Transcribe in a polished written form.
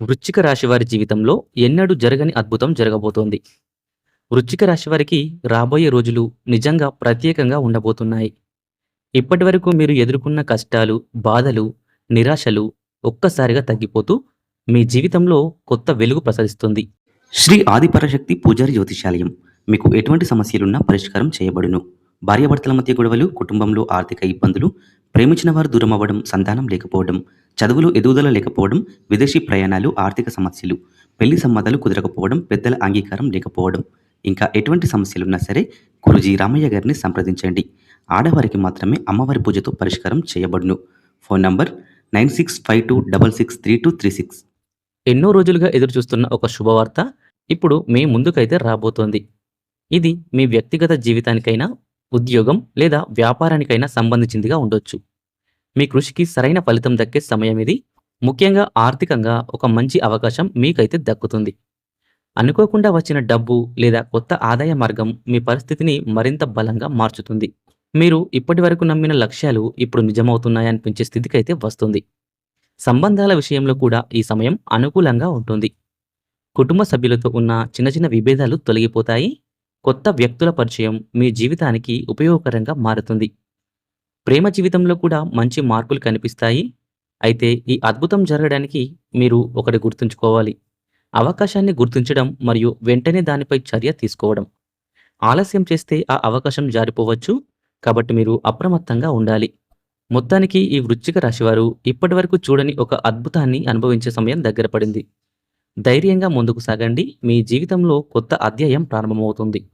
వృశ్చిక రాశి వారి జీవితంలో ఎన్నడూ జరగని అద్భుతం జరగబోతోంది. వృశ్చిక రాశి వారికి రాబోయే రోజులు నిజంగా ప్రత్యేకంగా ఉండబోతున్నాయి. ఇప్పటివరకు మీరు ఎదుర్కొన్న కష్టాలు, బాధలు, నిరాశలు ఒక్కసారిగా తగ్గిపోతూ మీ జీవితంలో కొత్త వెలుగు ప్రసరిస్తుంది. శ్రీ ఆదిపరాశక్తి పూజారి జ్యోతిషాలయం మీకు ఎటువంటి సమస్యలున్నా పరిష్కారం చేయబడును. భార్యాభర్తల మధ్య గొడవలు, కుటుంబంలో ఆర్థిక ఇబ్బందులు, ప్రేమించిన వారు దూరం అవ్వడం, సంతానం లేకపోవడం, చదువులో ఎదుగుదల లేకపోవడం, విదేశీ ప్రయాణాలు, ఆర్థిక సమస్యలు, పెళ్లి సంబంధాలు కుదరకపోవడం, పెద్దల అంగీకారం లేకపోవడం, ఇంకా ఎటువంటి సమస్యలున్నా సరే గురూజీ రామయ్య గారిని సంప్రదించండి. ఆడవారికి మాత్రమే అమ్మవారి పూజతో పరిష్కారం చేయబడును. Phone number 9652663236. ఎన్నో రోజులుగా ఎదురుచూస్తున్న ఒక శుభవార్త ఇప్పుడు మీ ముందుకైతే రాబోతోంది. ఇది మీ వ్యక్తిగత జీవితానికైనా, ఉద్యోగం లేదా వ్యాపారానికైనా సంబంధించిందిగా ఉండొచ్చు. మీ కృషికి సరైన ఫలితం దక్కే సమయం ఇది. ముఖ్యంగా ఆర్థికంగా ఒక మంచి అవకాశం మీకైతే దక్కుతుంది. అనుకోకుండా వచ్చిన డబ్బు లేదా కొత్త ఆదాయ మార్గం మీ పరిస్థితిని మరింత బలంగా మార్చుతుంది. మీరు ఇప్పటివరకు నమ్మిన లక్ష్యాలు ఇప్పుడు నిజమవుతున్నాయనిపించే స్థితికైతే వస్తుంది. సంబంధాల విషయంలో కూడా ఈ సమయం అనుకూలంగా ఉంటుంది. కుటుంబ సభ్యులతో ఉన్న చిన్న చిన్న విభేదాలు తొలగిపోతాయి. కొత్త వ్యక్తుల పరిచయం మీ జీవితానికి ఉపయోగకరంగా మారుతుంది. ప్రేమ జీవితంలో కూడా మంచి మార్పులు కనిపిస్తాయి. అయితే ఈ అద్భుతం జరగడానికి మీరు ఒకటి గుర్తుంచుకోవాలి. అవకాశాన్ని గుర్తించడం మరియు వెంటనే దానిపై చర్య తీసుకోవడం. ఆలస్యం చేస్తే ఆ అవకాశం జారిపోవచ్చు. కాబట్టి మీరు అప్రమత్తంగా ఉండాలి. మొత్తానికి ఈ వృశ్చిక రాశివారు ఇప్పటివరకు చూడని ఒక అద్భుతాన్ని అనుభవించే సమయం దగ్గర పడింది. ధైర్యంగా ముందుకు సాగండి. మీ జీవితంలో కొత్త అధ్యాయం ప్రారంభమవుతుంది.